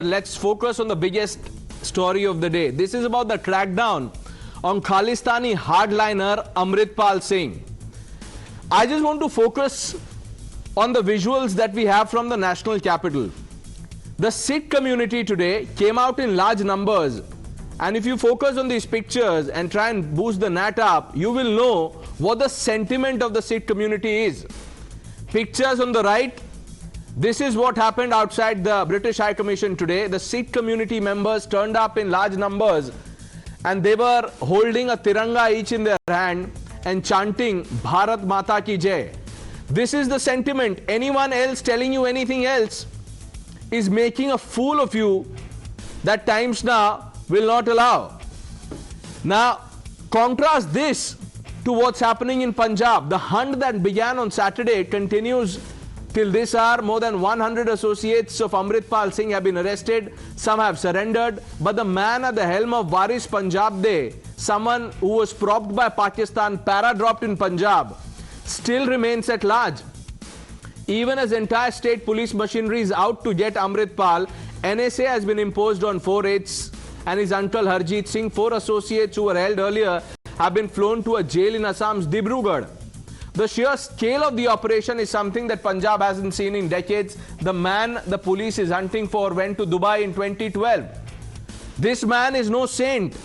let's focus on the biggest story of the day. This is about the crackdown on Khalistani hardliner Amritpal Singh. I just want to focus on the visuals that we have from the national capital. The Sikh community today came out in large numbers, and if you focus on these pictures and try and boost the net up, you will know what the sentiment of the Sikh community is. Pictures on the right. This is what happened outside the British High Commission today. The Sikh community members turned up in large numbers and they were holding a tiranga each in their hand and chanting Bharat Mata Ki Jai. This is the sentiment. Anyone else telling you anything else is making a fool of you that Times Now will not allow. Now, contrast this to what's happening in Punjab. The hunt that began on Saturday continues till this hour. More than 100 associates of Amritpal Singh have been arrested. Some have surrendered. But the man at the helm of Waris Punjab Day, someone who was propped by Pakistan, para-dropped in Punjab, still remains at large. Even as entire state police machinery is out to get Amritpal, NSA has been imposed on 4 aides and his uncle Harjeet Singh. 4 associates who were held earlier have been flown to a jail in Assam's Dibrugarh. The sheer scale of the operation is something that Punjab hasn't seen in decades. The man the police is hunting for went to Dubai in 2012. This man is no saint.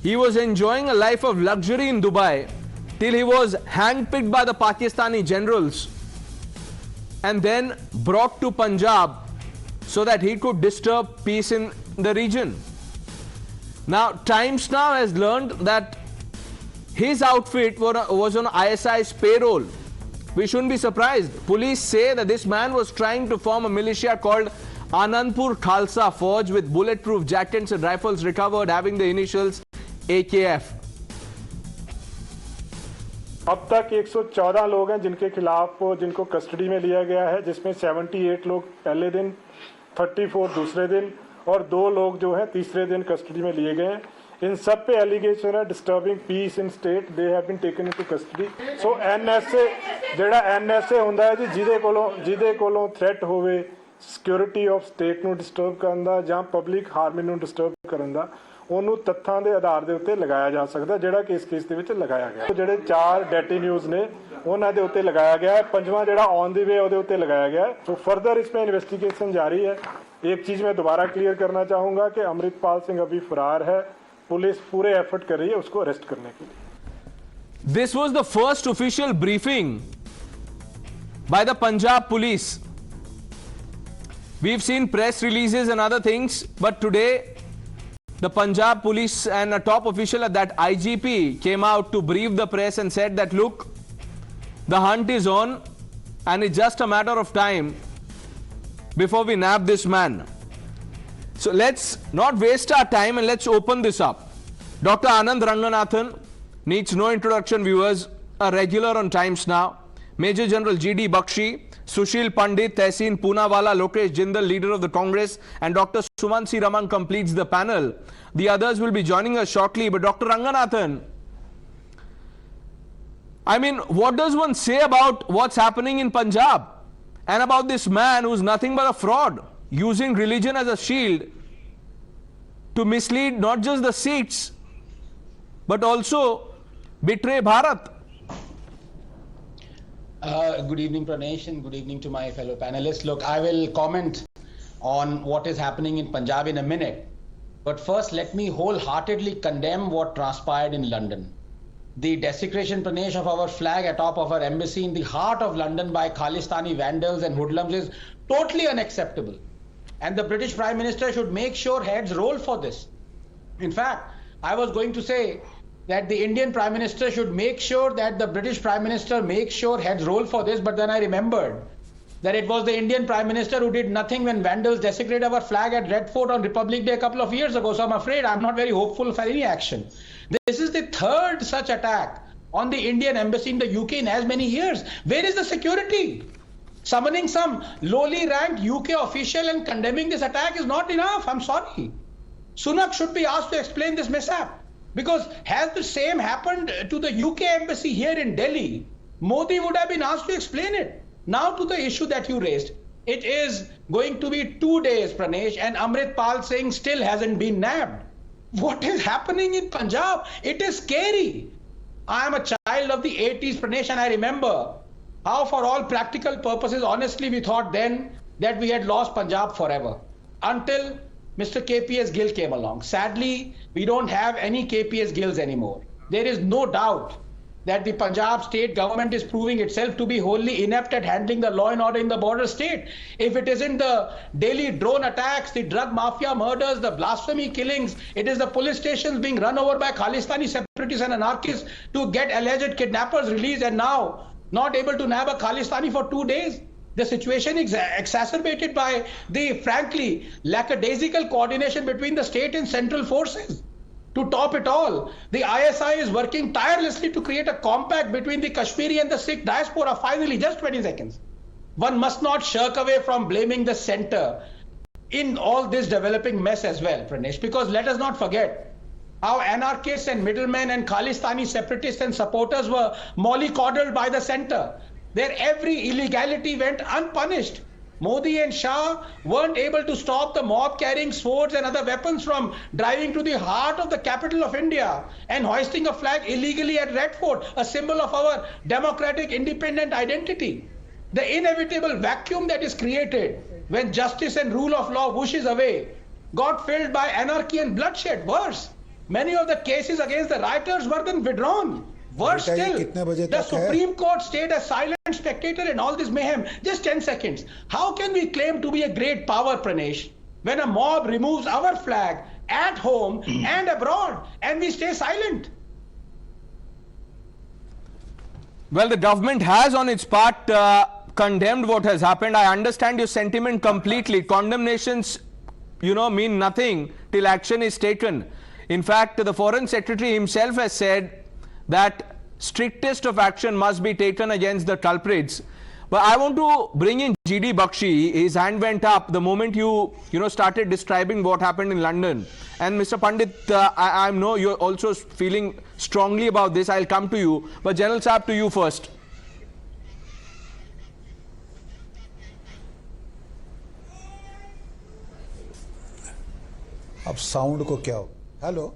He was enjoying a life of luxury in Dubai till he was handpicked by the Pakistani generals and then brought to Punjab so that he could disturb peace in the region. Now, Times Now has learned that his outfit was on ISI's payroll. We shouldn't be surprised. Police say that this man was trying to form a militia called Anandpur Khalsa Fauj with bulletproof jackets and rifles recovered having the initials AKF. अब तक 114 लोग हैं जिनको custody में लिया गया है, जिसमें 78 लोग पहले दिन, 34 दूसरे दिन और 2 लोग जो हैं तीसरे दिन कस्टडी में लिए गए हैं. इन सब पे एलिगेशन है disturbing peace in state. They have been taken into custody. So NSA ਜਿਹੜਾ ਐਨਐਸਏ ਹੁੰਦਾ ਹੈ ਜੀ, ਜਿਹਦੇ ਕੋਲੋਂ ਥ੍ਰੈਟ ਹੋਵੇ ਸਿਕਿਉਰਿਟੀ ਆਫ ਸਟੇਟ ਨੂੰ ਡਿਸਟਰਬ ਕਰਨ ਦਾ ਜਾਂ ਪਬਲਿਕ ਹਾਰਮਨੀ ਨੂੰ ਡਿਸਟਰਬ ਕਰਨ ਦਾ, ਉਹਨੂੰ ਤੱਥਾਂ ਦੇ ਆਧਾਰ ਦੇ ਉੱਤੇ ਲਗਾਇਆ ਜਾ ਸਕਦਾ, ਜਿਹੜਾ ਕਿ ਇਸ ਕੇਸ ਦੇ ਵਿੱਚ ਲਗਾਇਆ ਗਿਆ. ਜਿਹੜੇ 4 ਡੈਟੀ ਨਿਊਜ਼ ਨੇ ਉਹਨਾਂ ਦੇ ਉੱਤੇ ਲਗਾਇਆ ਗਿਆ ਹੈ. 5ਵਾਂ ਜਿਹੜਾ ਔਨ ਦੀ ਵੇ ਉਹਦੇ ਉੱਤੇ ਲਗਾਇਆ ਗਿਆ ਹੈ. ਸੋ ਫਰਦਰ इसमें इन्वेस्टिगेशन जारी है. एक चीज मैं दोबारा क्लियर करना चाहूंगा कि अमृतपाल सिंह अभी फरार है. पुलिस पूरे एफर्ट कर रही है उसको अरेस्ट करने के लिए. This was the first official briefing by the Punjab police. We've seen press releases and other things, but today the Punjab police and a top official at that IGP came out to brief the press and said that look, the hunt is on and it's just a matter of time before we nab this man. So let's not waste our time and let's open this up. Dr. Anand Ranganathan needs no introduction, viewers, a regular on Times Now. Major General G.D. Bakshi, Sushil Pandit, Tehseen Poonawala, Lokesh Jindal, leader of the Congress, and Dr. Sumansi Raman completes the panel. The others will be joining us shortly. But Dr. Ranganathan, I mean, what does one say about what's happening in Punjab and about this man who's nothing but a fraud, using religion as a shield to mislead not just the Sikhs but also betray Bharat? Good evening, Pranesh, and good evening to my fellow panelists. Look, I will comment on what is happening in Punjab in a minute. But first, let me wholeheartedly condemn what transpired in London. The desecration, Pranesh, of our flag atop of our embassy in the heart of London by Khalistani vandals and hoodlums is totally unacceptable. And the British Prime Minister should make sure heads roll for this. In fact, I was going to say that the Indian Prime Minister should make sure that the British Prime Minister makes sure heads roll for this, but then I remembered that it was the Indian Prime Minister who did nothing when vandals desecrated our flag at Red Fort on Republic Day a couple of years ago, so I'm afraid I'm not very hopeful for any action. This is the 3rd such attack on the Indian embassy in the UK in as many years. Where is the security? Summoning some lowly ranked UK official and condemning this attack is not enough. I'm sorry. Sunak should be asked to explain this mishap. Because has the same happened to the UK embassy here in Delhi, Modi would have been asked to explain it. Now to the issue that you raised. It is going to be 2 days, Pranesh, and Amritpal Singh still hasn't been nabbed. What is happening in Punjab? It is scary. I am a child of the 80s, Pranesh, and I remember how, for all practical purposes, honestly, we thought then that we had lost Punjab forever until Mr. KPS Gill came along. Sadly, we don't have any KPS Gills anymore. There is no doubt that the Punjab state government is proving itself to be wholly inept at handling the law and order in the border state. If it isn't the daily drone attacks, the drug mafia murders, the blasphemy killings, it is the police stations being run over by Khalistani separatists and anarchists to get alleged kidnappers released, and now not able to nab a Khalistani for 2 days. The situation is exacerbated by the, frankly, lackadaisical coordination between the state and central forces. To top it all, the ISI is working tirelessly to create a compact between the Kashmiri and the Sikh diaspora. Finally, just 20 seconds. One must not shirk away from blaming the center in all this developing mess as well, Pranesh, because let us not forget how anarchists and middlemen and Khalistani separatists and supporters were mollycoddled by the center. Their every illegality went unpunished. Modi and Shah weren't able to stop the mob carrying swords and other weapons from driving to the heart of the capital of India and hoisting a flag illegally at Red Fort, a symbol of our democratic independent identity. The inevitable vacuum that is created when justice and rule of law whooshes away got filled by anarchy and bloodshed. Worse, many of the cases against the rioters were then withdrawn. Worse still, the Supreme Court stayed a silent spectator in all this mayhem. Just 10 seconds. How can we claim to be a great power, Pranesh, when a mob removes our flag at home and abroad and we stay silent? Well, the government has on its part condemned what has happened. I understand your sentiment completely. Condemnations, mean nothing till action is taken. In fact, the Foreign Secretary himself has said that strictest of action must be taken against the culprits. But I want to bring in GD Bakshi. His hand went up the moment you started describing what happened in London. And Mr. Pandit, I know you're also feeling strongly about this. I'll come to you. But General Saab, to you first. अब sound को क्या हो? Hello.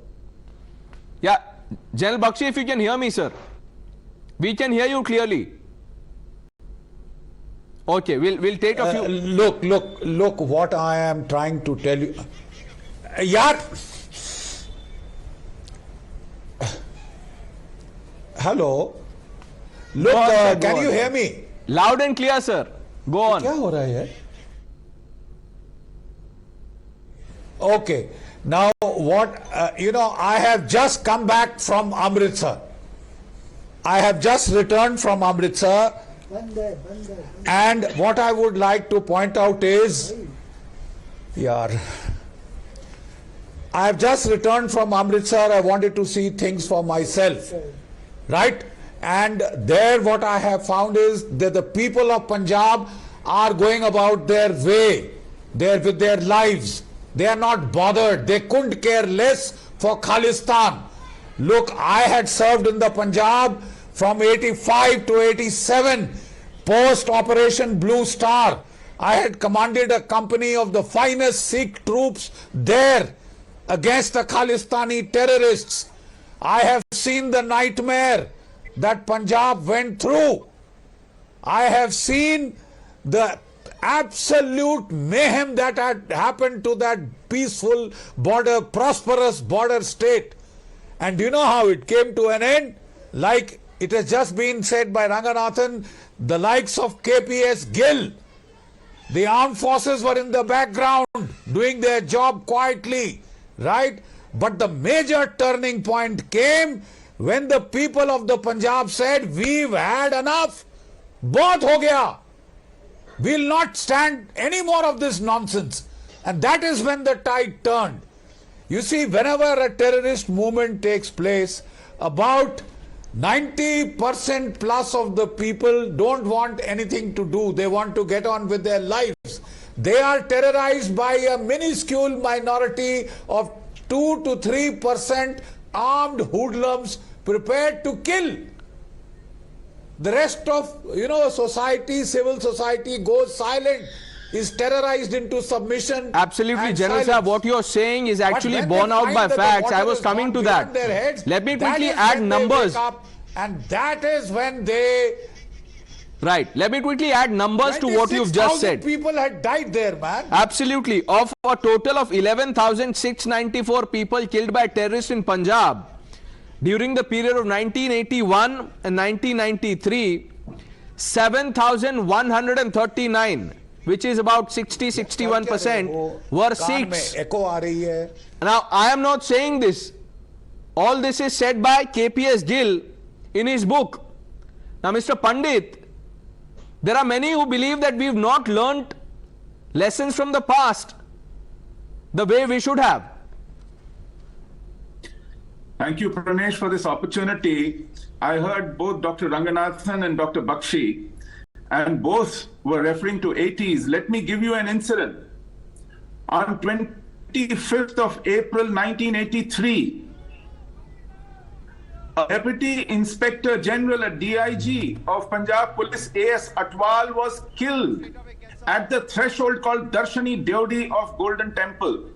Yeah, General Bakshi, if you can hear me, sir. We can hear you clearly. Okay, we'll take a few. Look what I am trying to tell you. Yaar. Hello. Look, can you hear me? Loud and clear, sir. Go on. क्या हो रहा है? Okay. Now, what, I have just come back from Amritsar. I have just returned from Amritsar. And what I would like to point out is, I have just returned from Amritsar. I wanted to see things for myself. Right? And there what I have found is that the people of Punjab are going about their way, with their lives. They are not bothered. They couldn't care less for Khalistan. Look, I had served in the Punjab from 85 to 87, post Operation Blue Star. I had commanded a company of the finest Sikh troops there against the Khalistani terrorists. I have seen the nightmare that Punjab went through. I have seen the absolute mayhem that had happened to that peaceful border, prosperous border state. And do you know how it came to an end? Like it has just been said by Ranganathan, the likes of KPS Gill. The armed forces were in the background doing their job quietly, right? But the major turning point came when the people of the Punjab said, we've had enough. Bahut ho gaya. We'll not stand any more of this nonsense. And that is when the tide turned. You see, whenever a terrorist movement takes place, about 90% plus of the people don't want anything to do. They want to get on with their lives. They are terrorized by a minuscule minority of 2 to 3% armed hoodlums prepared to kill. The rest of, society, civil society goes silent. is terrorized into submission. Absolutely, and General silence. Sahab, what you are saying is actually But when borne they out find by that the facts. I water was has coming gone to that. beyond their heads, Let me that quickly is add when they numbers. wake up, and that is when they... Right. Let me quickly add numbers to what you've just 26,000 said. people had died there, man. Absolutely. Of a total of 11,694 people killed by terrorists in Punjab during the period of 1981 and 1993, 7,139, which is about 60-61%, were Sikhs. Echo aa rahi hai. Now, I am not saying this. All this is said by KPS Gill in his book. Now, Mr. Pandit, there are many who believe that we have not learnt lessons from the past the way we should have. Thank you, Pranesh, for this opportunity. I heard both Dr. Ranganathan and Dr. Bakshi, and both were referring to 80s. Let me give you an incident. On 25th of April 1983, a Deputy Inspector General at DIG of Punjab Police A.S. Atwal was killed at the threshold called Darshani Deodi of Golden Temple.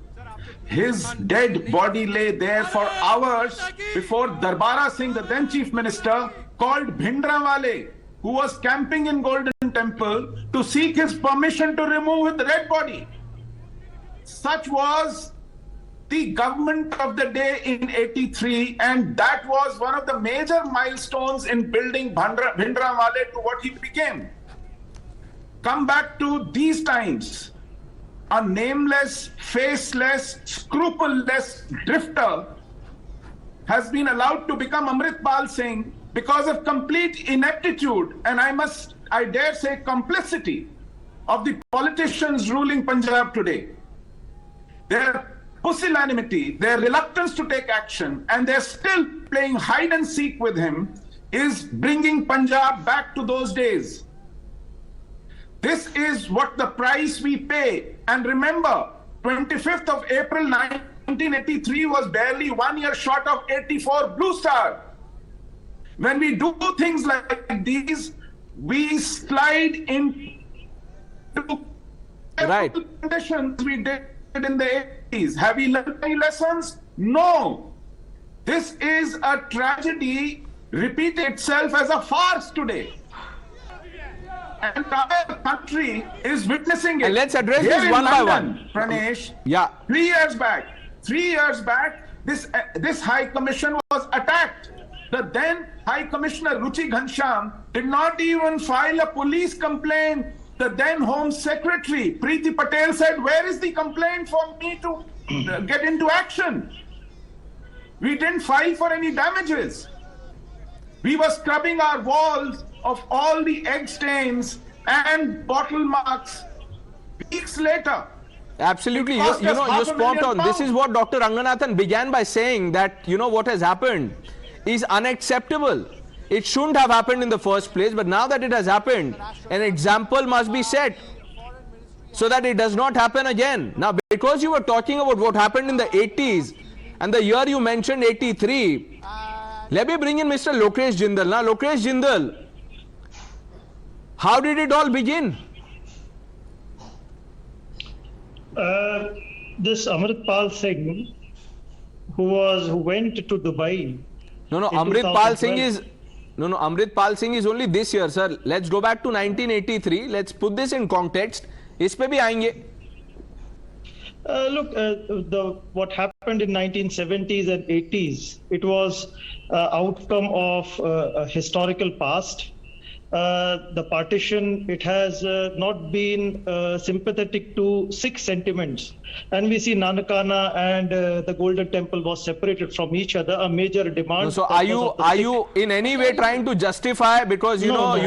His dead body lay there for hours before Darbara Singh, the then Chief Minister, called Bhindranwale, who was camping in Golden Temple, to seek his permission to remove the dead body. Such was the government of the day in 83, and that was one of the major milestones in building Bhindranwale to what he became. Come back to these times. A nameless, faceless, scrupulous drifter has been allowed to become Amritpal Singh because of complete ineptitude, and I dare say complicity of the politicians ruling Punjab today. Their pusillanimity, their reluctance to take action, and they're still playing hide and seek with him, is bringing Punjab back to those days. This is what the price we pay. And remember, 25th of April 1983 was barely 1 year short of 84 Blue Star. When we do things like these, we slide into conditions we did in the 80s. Have we learned any lessons? No. This is a tragedy repeat itself as a farce today. And our country is witnessing it. And let's address Here this in one by London, one. Pranesh, Yeah. 3 years back, this High Commission was attacked. The then High Commissioner Ruchi Ghanshyam did not even file a police complaint. The then Home Secretary Preeti Patel said, "Where is the complaint for me to get into action?" We didn't file for any damages. We were scrubbing our walls of all the egg stains and bottle marks weeks later. Absolutely. You spot on. This is what Dr. Ranganathan began by saying, that, what has happened is unacceptable. It shouldn't have happened in the first place, but now that it has happened, an example must be set so that it does not happen again. Now, because you were talking about what happened in the 80s and the year you mentioned 83, let me bring in Mr. Lokesh Jindal. Now, Lokesh Jindal, how did it all begin? This Amritpal Singh, who went to Dubai. No, Amritpal Singh is only this year, sir. Let's go back to 1983. Let's put this in context. इस पे भी आएंगे. Look, what happened in 1970s and 80s, it was outcome of a historical past. The partition, it has not been sympathetic to Sikh sentiments, and we see Nanakana and the Golden Temple was separated from each other, a major demand. So are you in any way trying to justify, because I'm not.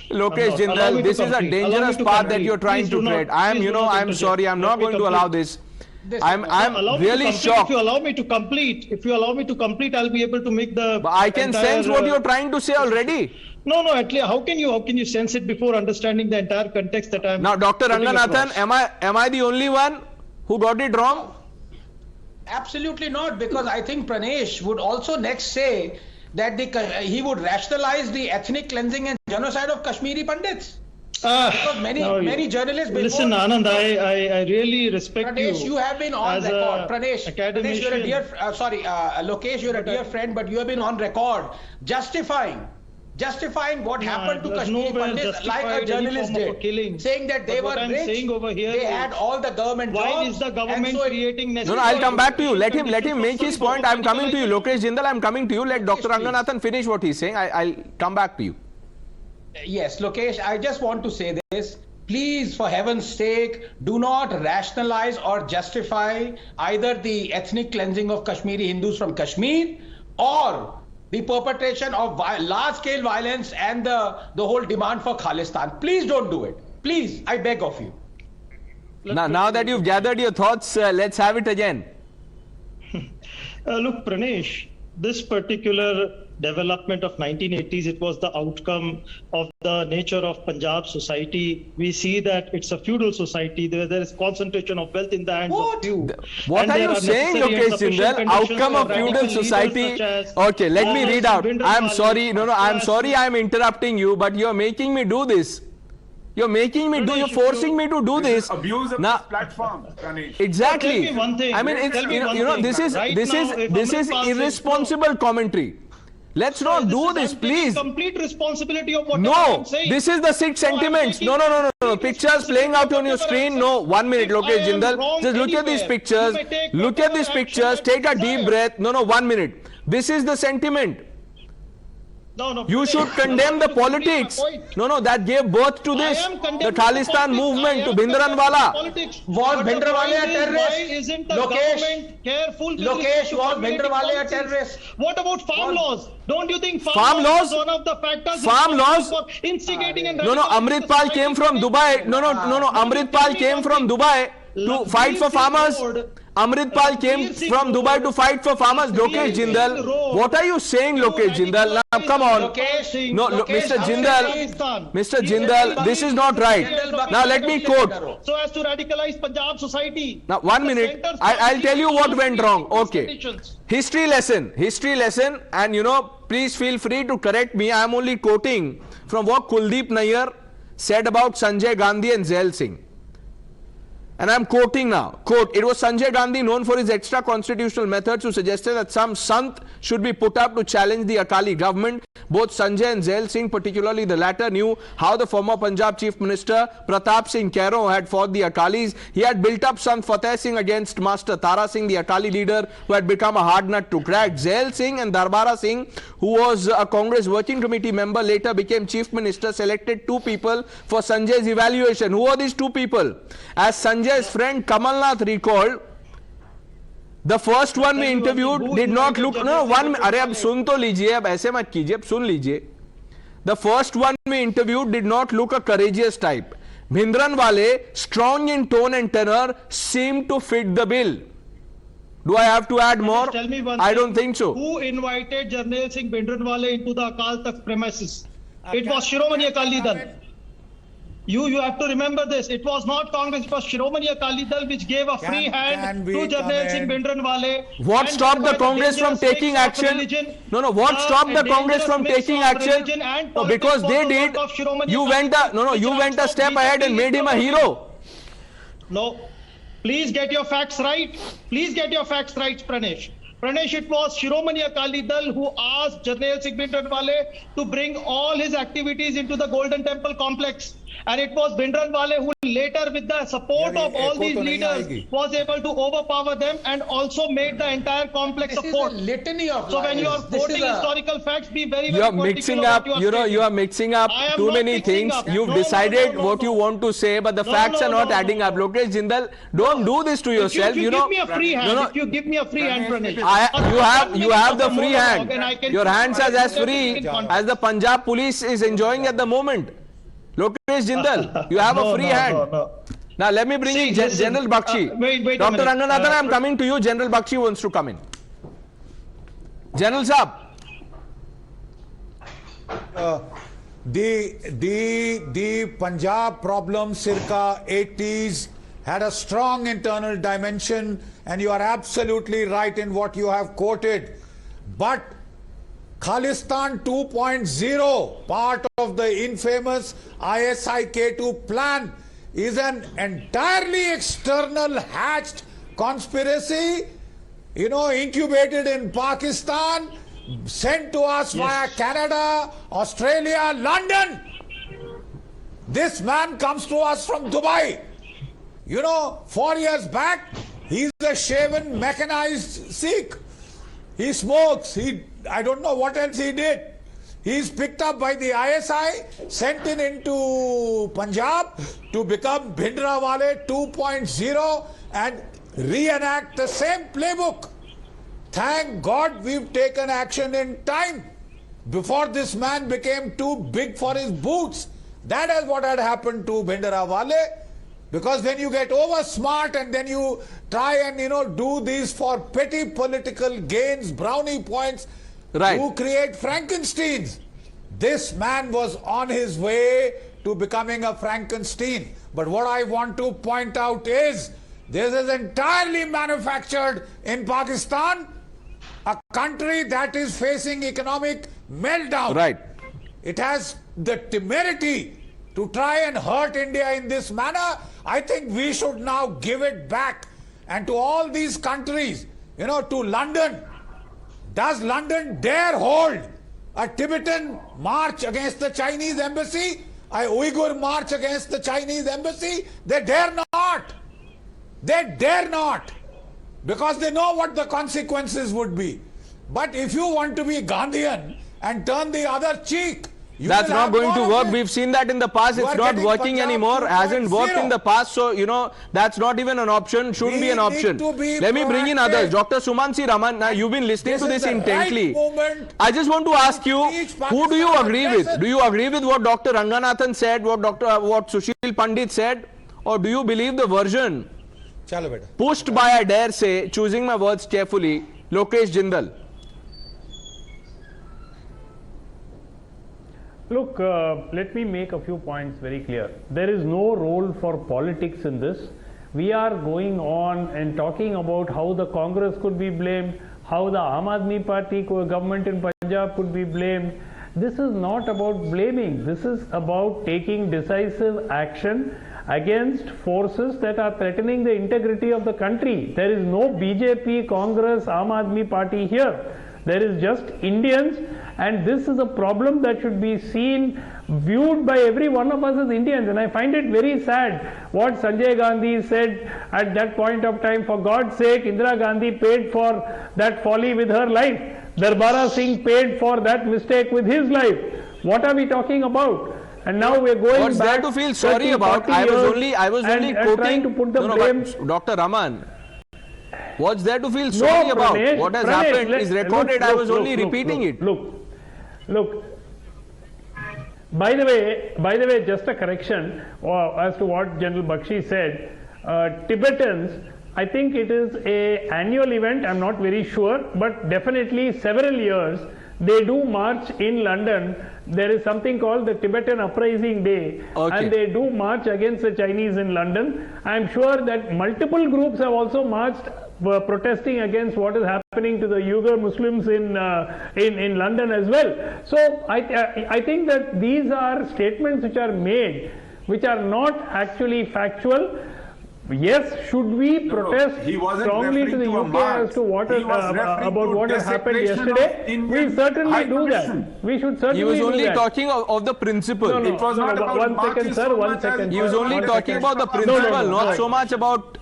Lokesh Jindal, this is a dangerous path that you're trying to tread. I'm sorry, I'm not going to allow this. I'm really shocked. If you allow me to complete, I'll be able to make the. But I can sense what you're trying to say already. No, at least how can you sense it before understanding the entire context that I'm. Now, Dr. Ranganathan, am I the only one who got it wrong? Absolutely not, because I think Pranesh would also next say that he would rationalize the ethnic cleansing and genocide of Kashmiri Pandits. Because Now, many journalists before. Listen, Anand, I really respect Pranesh, you have been on as record. a Pranesh, you're a dear. Lokesh, you're a dear But friend, but you have been on record justifying what happened to it was Kashmiri nowhere Pandits, like justified a any journalist form of a did, killing. saying that they But were what I'm rich, saying over here they had is, all the government why jobs. is the government and so creating No, necessary? no, I'll come back to you. Let him conditions make his for point. I'm coming to you. radicalization? Lokesh Jindal, I'm coming to you. Let Dr. please. Ranganathan finish what he's saying. I'll come back to you. Yes, Lokesh, I just want to say this. Please, for heaven's sake, do not rationalize or justify either the ethnic cleansing of Kashmiri Hindus from Kashmir or the perpetration of large-scale violence and the whole demand for Khalistan. Please don't do it. Please, I beg of you. Now that you've gathered your thoughts, let's have it again. Look, Pranesh, this particular development of 1980s, it was the outcome of the nature of Punjab society. We see that it's a feudal society. There is concentration of wealth in the hands of few. What And are there you saying, necessary and Lokesh sufficient Jindal? conditions Outcome for of feudal radical leaders society? such as Okay, let me read out. I'm sorry. No, I'm Bhindranwale, sorry I'm interrupting you, but you're making me do this. You're making me do, you're forcing me to do this. Abuse of Now, this platform, Pranesh. exactly. Tell me one thing. I mean, it's Tell me one you know, thing. this is Right this now, is if this is Amritpal Singh- irresponsible commentary. Let's not do this, I'm taking please. complete responsibility of what No, I'm saying. this is the six sentiments. No. Pictures playing out on your screen. No, 1 minute, Lokesh Jindal. Just look at these pictures. Look at these pictures. Take a deep breath. No, 1 minute. This is the sentiment. No, You should condemn the politics. No, that gave birth to this. The Khalistan movement to Bhindranwale. Was Bhindranwale a terrorist? Why isn't the Lokesh, government careful? with Lokesh, respect to was community Bhindranwale a policies? terrorist? What about farm laws? Don't you think Farm farm laws? laws is one of the factors Farm responsible laws? for instigating and No, radicalizing Amritpal society? came from Dubai. No, Amritpal came from Dubai to fight for farmers. Amritpal came from Dubai to fight for farmers. Lokesh Jindal, what are you saying, Lokesh Jindal? Now, come on. Lokesh, No, Mr. Jindal, this is not right. Now, let me quote. So as to radicalize Punjab society. Now, 1 minute. I'll tell you what went wrong. Okay. History lesson, and please feel free to correct me. I am only quoting from what Kuldeep Nayyar said about Sanjay Gandhi and Zail Singh. And I'm quoting now. Quote, it was Sanjay Gandhi, known for his extra constitutional methods, who suggested that some sant should be put up to challenge the Akali government. Both Sanjay and Zail Singh, particularly the latter, knew how the former Punjab Chief Minister Pratap Singh Kairo had fought the Akalis. He had built up Sant Fateh Singh against Master Tara Singh, the Akali leader, who had become a hard nut to crack. Zail Singh and Darbara Singh, who was a Congress working committee member, later became Chief Minister, selected 2 people for Sanjay's evaluation. Who are these 2 people? As Sanjay's friend Kamal Nath recalled, the first one we interviewed did not look, अरे अब सुन तो लीजिए, अब ऐसे मत कीजिए, अब सुन लीजिए. The first one we interviewed did not look a courageous type. Bhindranwale, strong in tone and tenor, seemed to fit the bill. Do I have to add more? Tell me one I thing. don't think so. Who invited Jarnail Singh Bhindranwale into the Akal Takht premises? It was Shiromani Akali Dal. You have to remember this. It was not Congress, it was Shiromani Akali Dal which gave a free hand to Jarnail Singh Bhindranwale. What stopped the Congress from taking action? What stopped the Congress from taking action? No, because they did. You went a step ahead and made him a hero. No. Please get your facts right. Please get your facts right, Pranesh. Pranesh, it was Shiromani Akali Dal who asked Jarnail Singh Bhindranwale to bring all his activities into the Golden Temple complex. And it was Bhindranwale who later, with the support of all these leaders, was able to overpower them and also made the entire complex This a is fort. a litany of So when you are lies. This quoting is a- historical facts, be very, You very are mixing particular up, what you are mixing up I am too not many mixing things. up. You've No, decided no, what you want to say, but the facts are not adding up. Lokesh Jindal, don't do this to yourself. If you give me a free hand, if you give me a free hand, Pranesh. You have the free hand. And I can- Your hands are as free in context. as the Punjab police is enjoying at the moment. Lokesh Jindal, you have a free hand. Now let me bring in General Bakshi. Wait a Dr. minute. Ranganathan, I am coming to you. General Bakshi wants to come in. General Saab. The Punjab problem circa 80s had a strong internal dimension, and you are absolutely right in what you have quoted. But Khalistan 2.0, part of the infamous ISI-K2 plan, is an entirely external hatched conspiracy, incubated in Pakistan, sent to us via Canada, Australia, London. This man comes to us from Dubai. 4 years back, he's a shaven, mechanized Sikh. He smokes. I don't know what else he did. He's picked up by the ISI, sent into Punjab to become Bhindranwale 2.0 and reenact the same playbook. Thank God we've taken action in time before this man became too big for his boots. That is what had happened to Bhindranwale. Because when you get over smart and then you try and do these for petty political gains, brownie points, right, you create Frankensteins. This man was on his way to becoming a Frankenstein. But what I want to point out is this is entirely manufactured in Pakistan, a country that is facing economic meltdown. Right. It has the temerity to try and hurt India in this manner. I think we should now give it back. And to all these countries, to London, does London dare hold a Tibetan march against the Chinese embassy? A Uyghur march against the Chinese embassy? They dare not. They dare not. Because they know what the consequences would be. But if you want to be Gandhian and turn the other cheek, that's not going to work. We've seen that in the past. It's not working anymore. Hasn't worked in the past. So, that's not even an option. Shouldn't be an option. Let me bring in others. Dr. Sumansi Raman, now you've been listening to this intently. I just want to ask you, who do you agree with? Do you agree with what Dr. Ranganathan said, what Sushil Pandit said? Or do you believe the version pushed by, I dare say, choosing my words carefully, Lokesh Jindal? Look, let me make a few points very clear. There is no role for politics in this. We are going on and talking about how the Congress could be blamed, how the Aam Aadmi Party government in Punjab could be blamed. This is not about blaming. This is about taking decisive action against forces that are threatening the integrity of the country. There is no BJP, Congress, Aam Aadmi Party here. There is just Indians, and this is a problem that should be seen, viewed by every one of us as Indians. And I find it very sad what Sanjay Gandhi said at that point of time. For God's sake, Indira Gandhi paid for that folly with her life. Darbara Singh paid for that mistake with his life. What are we talking about? And now we're going What's back. What's there to feel sorry about? I was only quoting. Trying to put the blame. Dr. Raman, what's there to feel sorry about? What has happened is recorded. I was only repeating it. Look. By the way, just a correction as to what General Bakshi said. Tibetans, I think it is a annual event. I'm not very sure, but definitely several years they do march in London. There is something called the Tibetan Uprising Day, and they do march against the Chinese in London. I'm sure that multiple groups have also marched protesting against what is happening to the Uyghur Muslims in London as well. So I think that these are statements which are made, which are not actually factual. Yes, should we protest strongly to the UK as to what about what has happened yesterday? We certainly do that. We should certainly do that. He was only talking of the principle. It was not about one second, sir. 1 second. He was only talking about the principle, not so much about.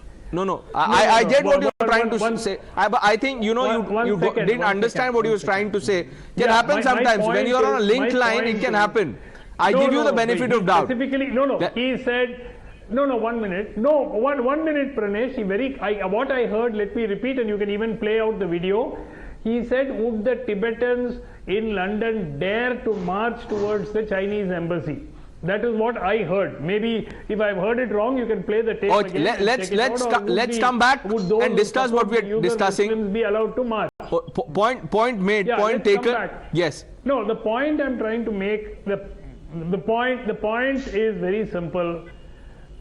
I get what you're trying to say. I think you didn't understand what he was trying to say. It can happen sometimes when you're on a linked line. It can happen. I give you the benefit of doubt. Specifically, he said. No, 1 minute. No, one minute, Pranesh. What I heard, let me repeat, and you can even play out the video. He said, would the Tibetans in London dare to march towards the Chinese embassy? That is what I heard. Maybe if I've heard it wrong, you can play the tape again. Let's come back and discuss what we are discussing. Muslims be allowed to march? Point made. Point taken. Yes. No, the point I'm trying to make. The point is very simple.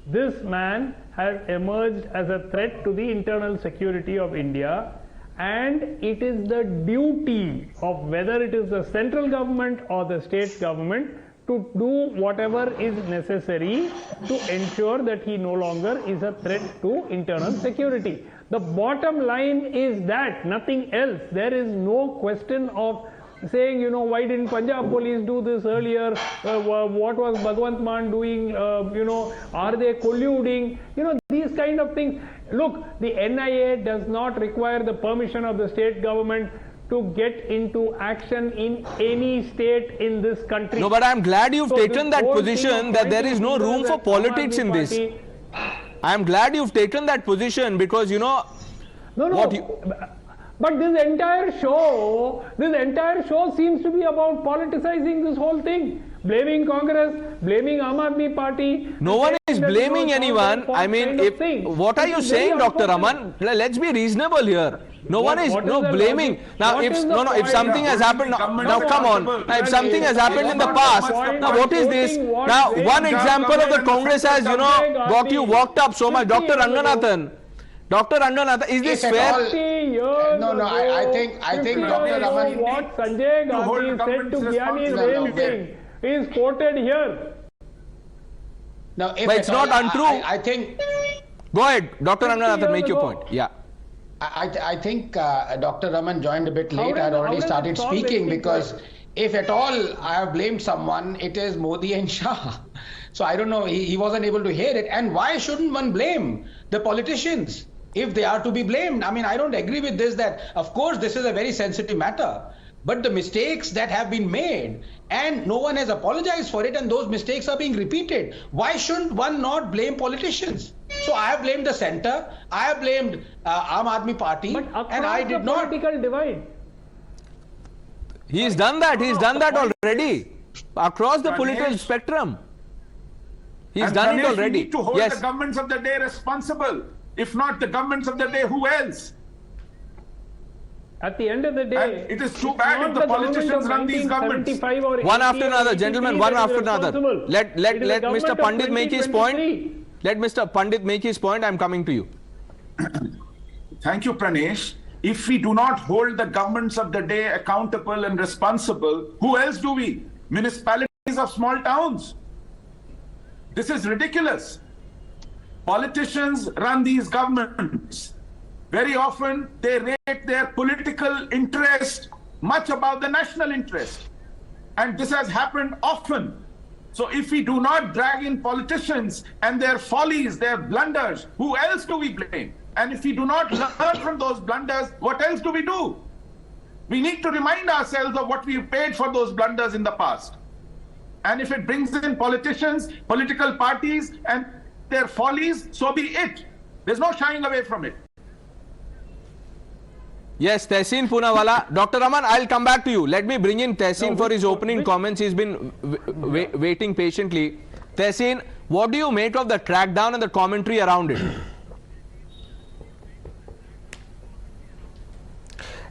This man has emerged as a threat to the internal security of India, and it is the duty of whether it is the central government or the state government to do whatever is necessary to ensure that he no longer is a threat to internal security. The bottom line is that, nothing else. There is no question of saying, you know, why didn't Punjab police do this earlier? What was Bhagwant Mann doing? You know, are they colluding? You know, these kind of things. Look, the NIA does not require the permission of the state government to get into action in any state in this country. No, but I'm glad you've taken that position that there is no room for politics in this. I'm glad you've taken that position because, you know, but this entire show seems to be about politicizing this whole thing. Blaming Congress, blaming Aam Aadmi Party. No one is blaming anyone. I mean, what are you saying, Dr. Raman? Let's be reasonable here. No one is blaming. Now, if something has happened, now come on. Now, if something has happened in the past, now what is this? Now, one example of the Congress has, you know, got you worked up so much. Dr. Ranganathan, is this fair? I think Dr. Raman. What Sanjay Gandhi said to Gyani Rail Singh is quoted here. Now, if but it's not untrue. I think. Go ahead, Dr. Ranganathan, make your point. Yeah. I think Dr. Raman joined a bit late. I had already started speaking because if at all I have blamed someone, it is Modi and Shah. So I don't know, he wasn't able to hear it. And why shouldn't one blame the politicians if they are to be blamed? I mean, I don't agree with this, that of course this is a very sensitive matter, but the mistakes that have been made and no one has apologized for it and those mistakes are being repeated. Why shouldn't one not blame politicians? So I have blamed the center, I have blamed Aam Aadmi Party, and I did not. Political divide. He's done that. He's done that already across the political spectrum. He's done it already. We need to hold the governments of the day responsible. If not the governments of the day, who else? At the end of the day, and it is too bad if the politicians run these governments. One after another, gentlemen, one after another. Let Mr. Pandit make his point. Let Mr. Pandit make his point. I'm coming to you. Thank you, Pranesh. If we do not hold the governments of the day accountable and responsible, who else do we? Municipalities of small towns. This is ridiculous. Politicians run these governments. Very often, they rate their political interest much above the national interest. And this has happened often. So if we do not drag in politicians and their follies, their blunders, who else do we blame? And if we do not learn from those blunders, what else do we do? We need to remind ourselves of what we paid for those blunders in the past. And if it brings in politicians, political parties, and their follies, so be it. There's no shying away from it. Yes, Tehseen Poonawala. Dr. Raman, I'll come back to you. Let me bring in Tehseen for his opening comments. He's been waiting patiently. Tehseen, what do you make of the crackdown and the commentary around it?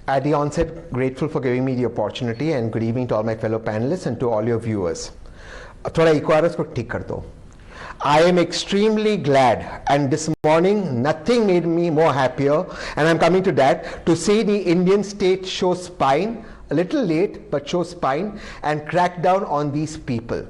At the onset, grateful for giving me the opportunity, and good evening to all my fellow panelists and to all your viewers. थोड़ा इक्वारस को ठीक कर दो. I am extremely glad, and this morning nothing made me more happier, and I'm coming to that, to see the Indian state show spine, a little late, but show spine and crack down on these people.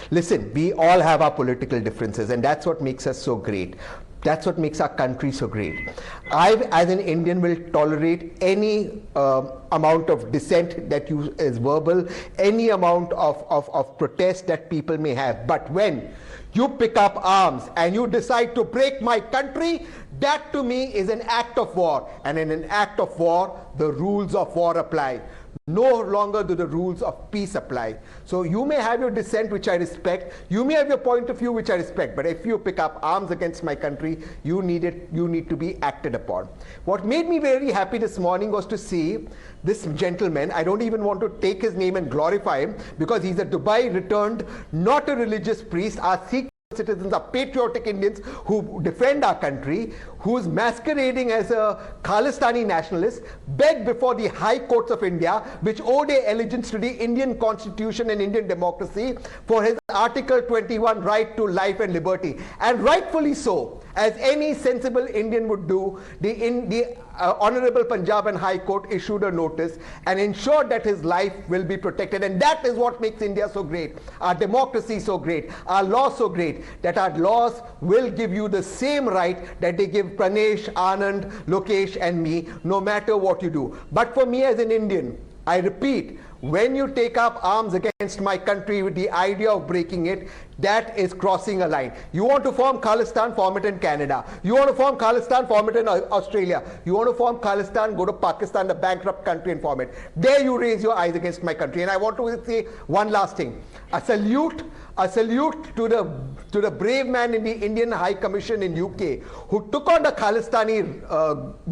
Listen, we all have our political differences, and that's what makes us so great. That's what makes our country so great. I, as an Indian, will tolerate any amount of dissent that is verbal, any amount of protest that people may have. But when you pick up arms and you decide to break my country, that to me is an act of war. And in an act of war, the rules of war apply. No longer do the rules of peace apply. So you may have your dissent, which I respect. You may have your point of view, which I respect. But if you pick up arms against my country, you need to be acted upon. What made me very happy this morning was to see this gentleman. I don't even want to take his name and glorify him, because he's a Dubai returned, not a religious priest. Our Sikh citizens are patriotic Indians who defend our country, who's masquerading as a Khalistani nationalist, begged before the high courts of India, which owed allegiance to the Indian constitution and Indian democracy, for his Article 21 right to life and liberty. And rightfully so. As any sensible Indian would do, the Honorable Punjab and High Court issued a notice and ensured that his life will be protected. And that is what makes India so great, our democracy so great, our laws so great, that our laws will give you the same right that they give Pranesh, Anand, Lokesh and me, no matter what you do. But for me as an Indian, I repeat, when you take up arms against my country with the idea of breaking it, that is crossing a line. You want to form Khalistan, form it in Canada. You want to form Khalistan, form it in Australia. You want to form Khalistan, go to Pakistan, the bankrupt country, and form it. There you raise your eyes against my country. And I want to say one last thing. A salute to the brave man in the Indian High Commission in UK who took on the Khalistani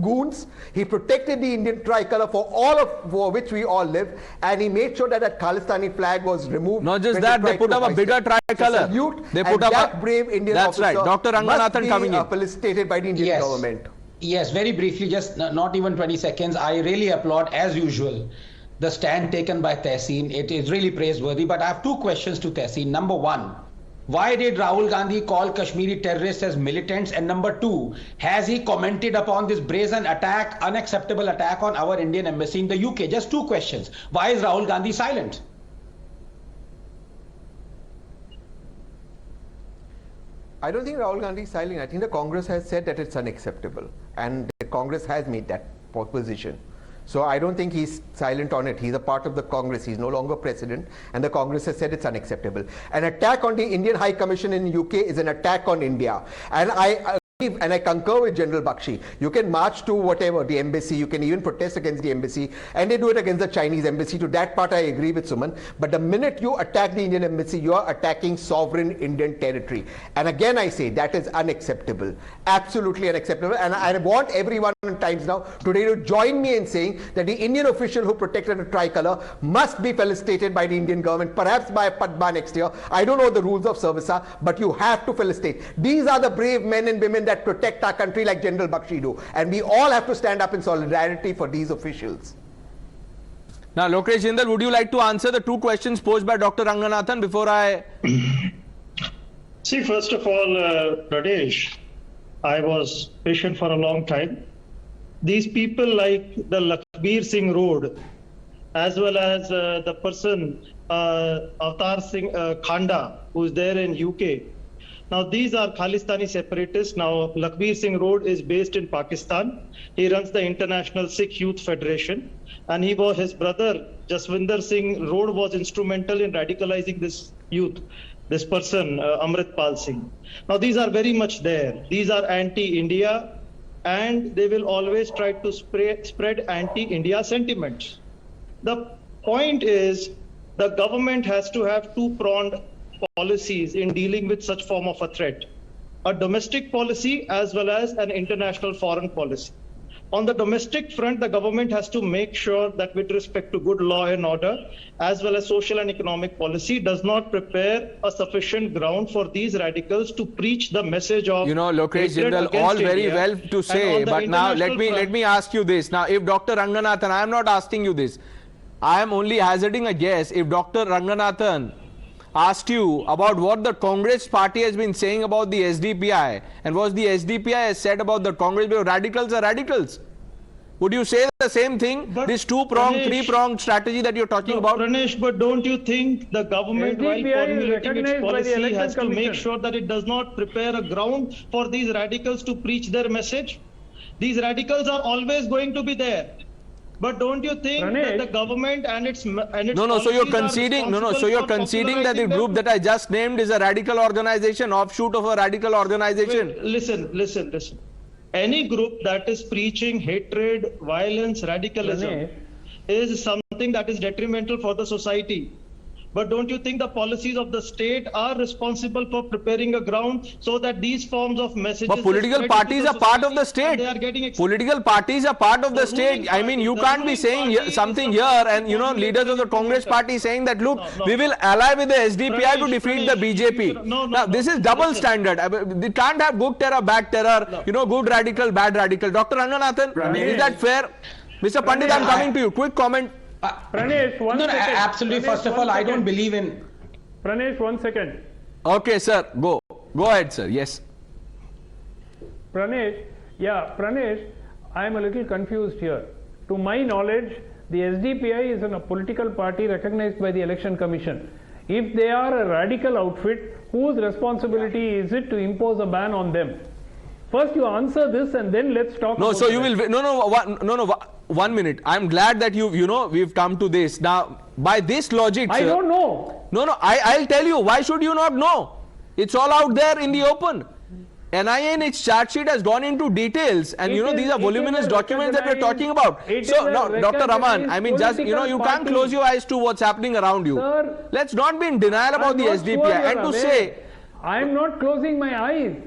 goons. He protected the Indian tricolour for which we all live, and he made sure that Khalistani flag was removed. Not just that, they put up a bigger tricolour. They put up that brave Indian officer. That's right. Dr. Ranganathan coming in. Felicitated by the Indian government. Yes, very briefly, just not even 20 seconds. I really applaud, as usual, the stand taken by Tehseen. It is really praiseworthy. But I have two questions to Tehseen. Number one, why did Rahul Gandhi call Kashmiri terrorists as militants? And number two, has he commented upon this brazen attack, unacceptable attack on our Indian embassy in the UK? Just two questions. Why is Rahul Gandhi silent? I don't think Rahul Gandhi is silent. I think the Congress has said that it's unacceptable, and the Congress has made that position. So I don't think he's silent on it. He's a part of the Congress. He's no longer president, and the Congress has said it's unacceptable. An attack on the Indian High Commission in the UK is an attack on India. And I concur with General Bakshi. You can march to whatever, the embassy, you can even protest against the embassy, and they do it against the Chinese embassy. To that part I agree with Suman. But the minute you attack the Indian embassy, you are attacking sovereign Indian territory. And again I say, that is unacceptable. Absolutely unacceptable. And I want everyone in Times Now today to join me in saying that the Indian official who protected the tricolour must be felicitated by the Indian government, perhaps by Padma next year. I don't know the rules of service are, but you have to felicitate. These are the brave men and women that protect our country like General Bakshi do, and we all have to stand up in solidarity for these officials. Now, Lokesh Jindal, would you like to answer the two questions posed by Dr. Ranganathan before I... See, first of all, Pradesh, I was patient for a long time. These people like the Lakhbir Singh Road, as well as the person Avtar Singh Khanda, who's there in UK. Now, these are Khalistani separatists. Now, Lakhbir Singh Road is based in Pakistan. He runs the International Sikh Youth Federation. And his brother, Jaswinder Singh Road, was instrumental in radicalizing this youth, this person, Amritpal Singh. Now, these are very much there. These are anti-India, and they will always try to spread anti-India sentiments. The point is, the government has to have two-pronged policies in dealing with such form of a threat, a domestic policy as well as an international foreign policy. On the domestic front, the government has to make sure that with respect to good law and order, as well as social and economic policy, does not prepare a sufficient ground for these radicals to preach the message of... You know, Lokesh Jindal, all very well to say, but now let me ask you this. Now, if Dr. Ranganathan, I am not asking you this, I am only hazarding a guess. If Dr. Ranganathan asked you about what the Congress party has been saying about the SDPI and what the SDPI has said about the Congress, radicals are radicals, would you say the same thing? But this two-pronged, three-pronged strategy that you're talking about? Pranesh, but don't you think the government, while formulating its policy, has to make sure that it does not prepare a ground for these radicals to preach their message? These radicals are always going to be there. But don't you think that the government and its so you're conceding that the group that I just named is a radical organization, offshoot of a radical organization? Wait, listen. Any group that is preaching hatred, violence, radicalism is something that is detrimental for the society. But don't you think the policies of the state are responsible for preparing a ground so that these forms of messages... But political parties are part of the state. Political parties are part of the state. I mean, you can't be saying something here and, you know, leaders of the Congress party saying that, look, we will ally with the SDPI to defeat the BJP. Now, this is double standard. They can't have good terror, bad terror, you know, good radical, bad radical. Dr. Ranganathan, is that fair? Mr. Pandit, I'm coming to you. Quick comment. Pranesh, one second. Absolutely. Pranesh, first of all, I don't believe in... Pranesh, 1 second. Okay, sir. Go ahead, sir. Yes. Pranesh, yeah, Pranesh, I am a little confused here. To my knowledge, the SDPI is a political party recognized by the Election Commission. If they are a radical outfit, whose responsibility is it to impose a ban on them? First you answer this and then let's talk No, about so you will, no, 1 minute. I'm glad that we've come to this. Now, by this logic, I don't know. No, I'll tell you. Why should you not know? It's all out there in the open. NIA in its chart sheet has gone into details, and these are voluminous documents that we're talking about. So now, Dr. Raman, I mean, just you can't close your eyes to what's happening around you. Sir, let's not be in denial about the SDPI and to say, I'm not closing my eyes.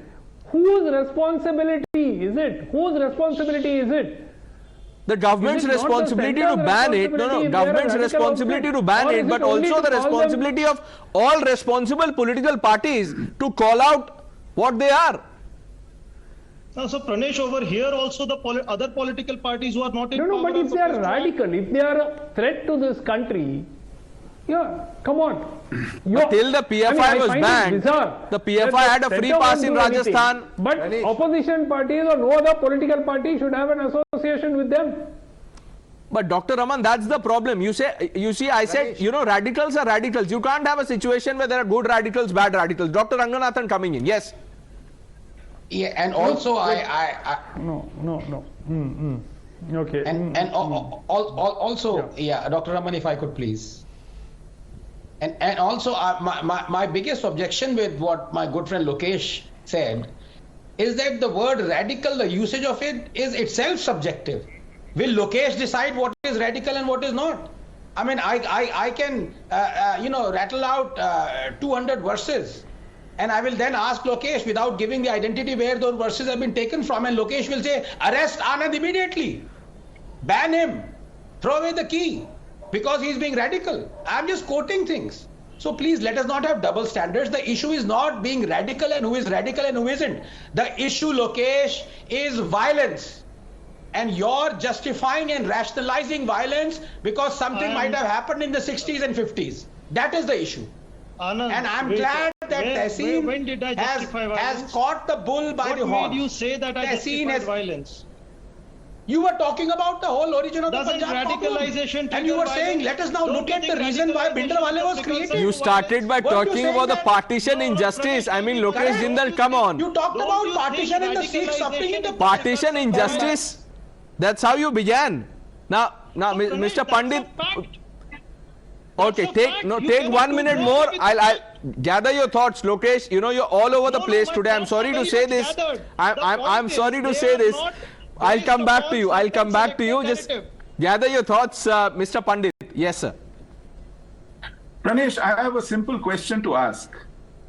Whose responsibility is it? Whose responsibility is it? The government's responsibility to ban it. No, government's responsibility to ban it, but also the responsibility of all responsible political parties to call out what they are. So Pranesh, over here also the other political parties who are not in power. No, but if they are radical, if they are a threat to this country, yeah, come on. But till the PFI was banned, the PFI had a free pass in Rajasthan. But opposition parties or no other political party should have an association with them. But Dr. Raman, that's the problem. You see, I said, radicals are radicals. You can't have a situation where there are good radicals, bad radicals. Dr. Ranganathan coming in. Yes. Yeah, and also No. Okay. And also, yeah, Dr. Raman, if I could please. And also, my biggest objection with what my good friend Lokesh said is that the word radical, the usage of it is itself subjective. Will Lokesh decide what is radical and what is not? I mean, I can, rattle out 200 verses, and I will then ask Lokesh without giving the identity where those verses have been taken from, and Lokesh will say, arrest Anand immediately, ban him, throw away the key, because he's being radical. I'm just quoting things. So please let us not have double standards. The issue is not being radical and who is radical and who isn't. The issue, Lokesh, is violence. And you're justifying and rationalizing violence because something might have happened in the 60s and 50s. That is the issue. Anand, and I'm glad that Tehseen has caught the bull by the horn. What made you say that I justified violence? You were talking about the whole origin of the Punjab radicalization, and you were saying, let us now look at the reason why Bhindranwale was created. You started by talking about the partition injustice. I mean, Lokesh Jindal, come on. You talked about partition and the Sikhs suffering in the partition injustice. That's how you began. Now, Mr. Pandit. Okay, take 1 minute more. I'll gather your thoughts, Lokesh. You're all over the place today. I'm sorry to say this. I'm sorry to say this. I'll come back to you. Just gather your thoughts, Mr. Pandit. Yes, sir. Pranesh, I have a simple question to ask.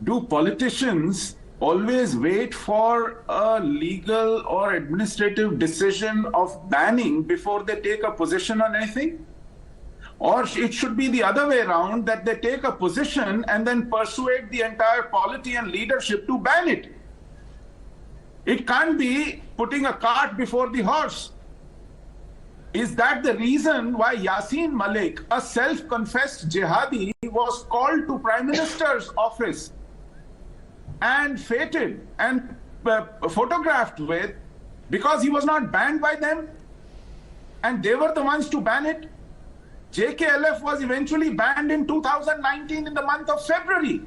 Do politicians always wait for a legal or administrative decision of banning before they take a position on anything? Or it should be the other way around, that they take a position and then persuade the entire polity and leadership to ban it. It can't be putting a cart before the horse. Is that the reason why Yasin Malik, a self-confessed jihadi, was called to Prime Minister's office and feted and photographed with, because he was not banned by them and they were the ones to ban it? JKLF was eventually banned in 2019 in the month of February.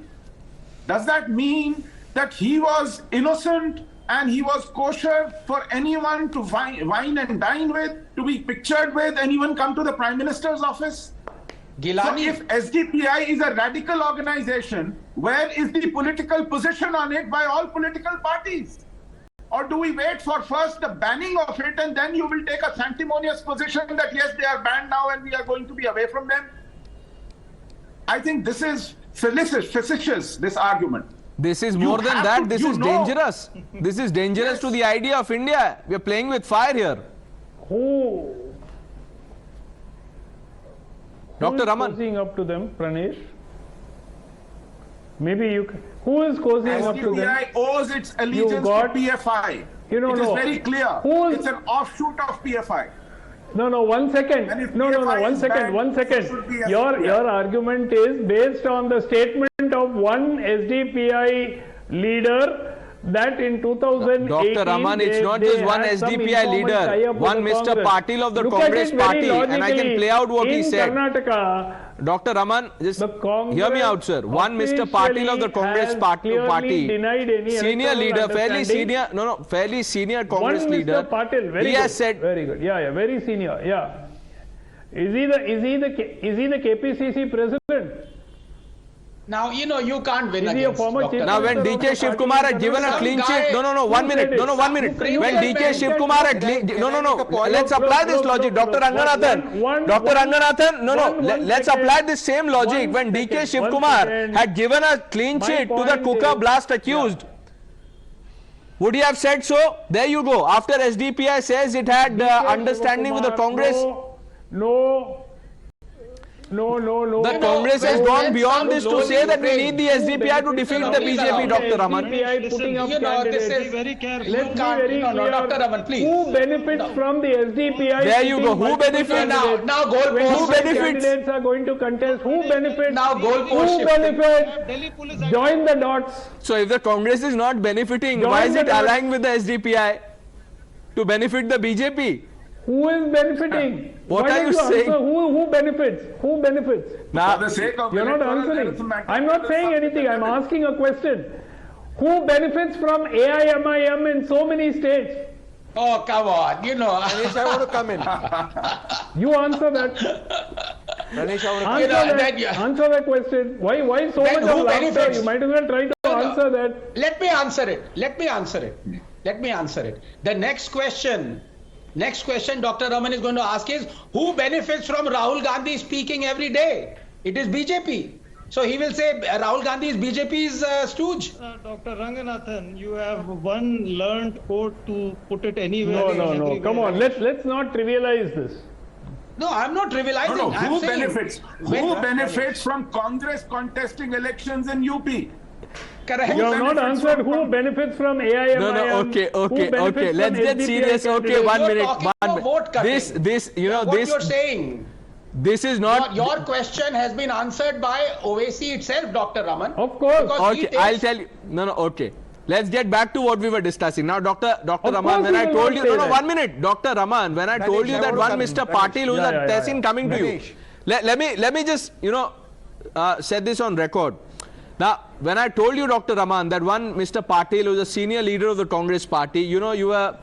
Does that mean that he was innocent and he was kosher for anyone to wine and dine with, to be pictured with, and even come to the Prime Minister's office? Gilani. So if SDPI is a radical organization, where is the political position on it by all political parties? Or do we wait for first the banning of it and then you will take a sanctimonious position that yes, they are banned now and we are going to be away from them? I think this is facetious, this argument. This is more than that. This is dangerous. This is dangerous to the idea of India. We are playing with fire here. Who Dr. Raman. Cozying up to them, Pranesh? Maybe you can. Who is cozying up to them? SDPI owes its allegiance to PFI. It is very clear. It's an offshoot of PFI. No, 1 second. No, 1 second. 1 second. Your argument is based on the statement of one SDPI leader that in 2018 Dr. Raman, it's not just one SDPI leader, one Mr. Patil of the Congress party, and I can play out what he said. Karnataka, Dr. Raman, just hear me out, sir. One Mr. Patil of the Congress party, senior leader, fairly senior Congress leader. Mr. Patil, very he good, has said, very good. Yeah, very senior. Yeah. Is he the KPCC president? Now, you know, you can't win Is he a against former Dr. chief now when minister DK of the Shivkumar party? had given a Some clean guy- sheet, one minute. When DK Shivkumar had, let's apply this logic. Dr. Ranganathan, Dr. Ranganathan, let's apply this same logic. When DK Shivkumar had given a clean sheet to the Kuka blast accused, would he have said so? There you go. After SDPI says it had understanding with the Congress. No. The Congress has gone beyond this to say that we need the SDPI to defeat the BJP, Dr. Raman. SDPI putting up You know, this candidates. is very careful. Let's be very No, clear. Dr. Raman, please. Who benefits from the SDPI? There you go. putting Who multiple benefits? candidates? Now goalposts. Who benefits? Candidates are going to contest. Who benefits? Now goalpost Who shifting. benefits? Delhi police Join the dots. So if the Congress is not benefiting, why is it allying with the SDPI to benefit the BJP? Who is benefiting? What Why are don't you saying? answer who benefits? Who benefits? Now, For the sake of You're not electoral answering. arithmetic, I'm not saying anything. I'm asking a question. Who benefits from AIMIM in so many states? Oh, come on. You know. Pranesh, I want to come in. You answer that. Pranesh, I want to come You in. know, Answer that question. Why so Then much who of laughter? benefits? You might as well try to answer that. Let me answer it. The next question, Dr. Raman is going to ask is, who benefits from Rahul Gandhi speaking every day? It is BJP. So he will say Rahul Gandhi is BJP's stooge. Dr. Ranganathan, you have one learned quote to put it anywhere. No. everywhere. Come on. Let's not trivialize this. No, I'm not trivializing. No, I'm who saying benefits? Who benefits from Congress contesting elections in UP? Correct. You have not benefits answered from who benefits from AIMIM. okay. Let's get serious. Okay, 1 minute. This, What you're saying. This is not. Your question has been answered by OAC itself, Dr. Raman. Of course. Because he Okay, I'll takes- tell you. Okay. Let's get back to what we were discussing. Now, Dr. Of Raman, course when we I will told not you, say that. 1 minute. Dr. Raman, when I told Pranesh, you I that want to one come Mr. in. Patil who's Yeah, a Tessin coming to you. Pranesh. Let me just, set this on record. Now, when I told you, Dr. Raman, that one Mr. Patil who's a senior leader of the Congress party, you were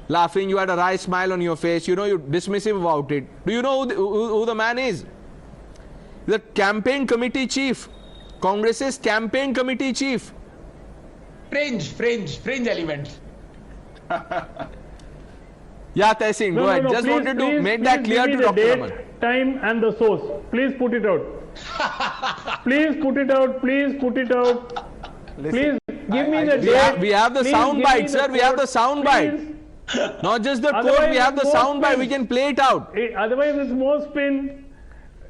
laughing, you had a wry smile on your face, you're dismissive about it. Do you know who the man is? The campaign committee chief, Congress's campaign committee chief. Fringe element. Yeah, Tessin, go ahead. Just wanted to make that clear to Dr. Raman. Date, time and the source. Please put it out. Please put it out. Please give me the date. We have the Please sound give bite, me sir. the We have the quote. sound bite. Please. Not just the quote, Otherwise we have the it's more sound bite. We spin. can play it out. Otherwise, it's more spin.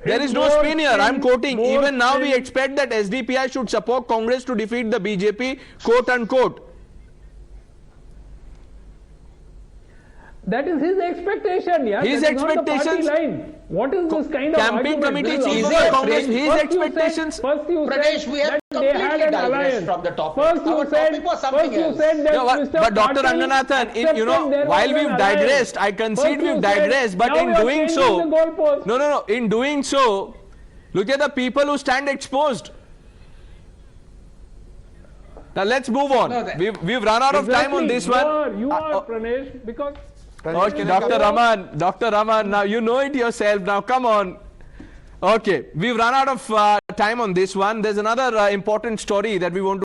There It's is no more spin here. I'm quoting. more Even now, we spin. expect that SDPI should support Congress to defeat the BJP, quote unquote. That is his expectation, yeah. His That is not the party expectations- line. What is this kind of Campaign argument? committee This is chief of Is the it Congress, fringe? his First expectations. you Pranesh, said we have that they completely had an digressed alliance. from the topic. First you Our said, topic was something first you else. said that No, Mr. but Dr. Patil Ranganathan, accepted there while was we've an digressed, alliance. I concede First you we've said, digressed, but now in you are doing changing so, the goalpost. no, in doing so, look at the people who stand exposed. Now let's move on. No, that- We've run out of time on this one. You are Pranesh, because Okay, Dr. Raman, now you know it yourself. Now come on. Okay, we've run out of time on this one. There's another important story that we want to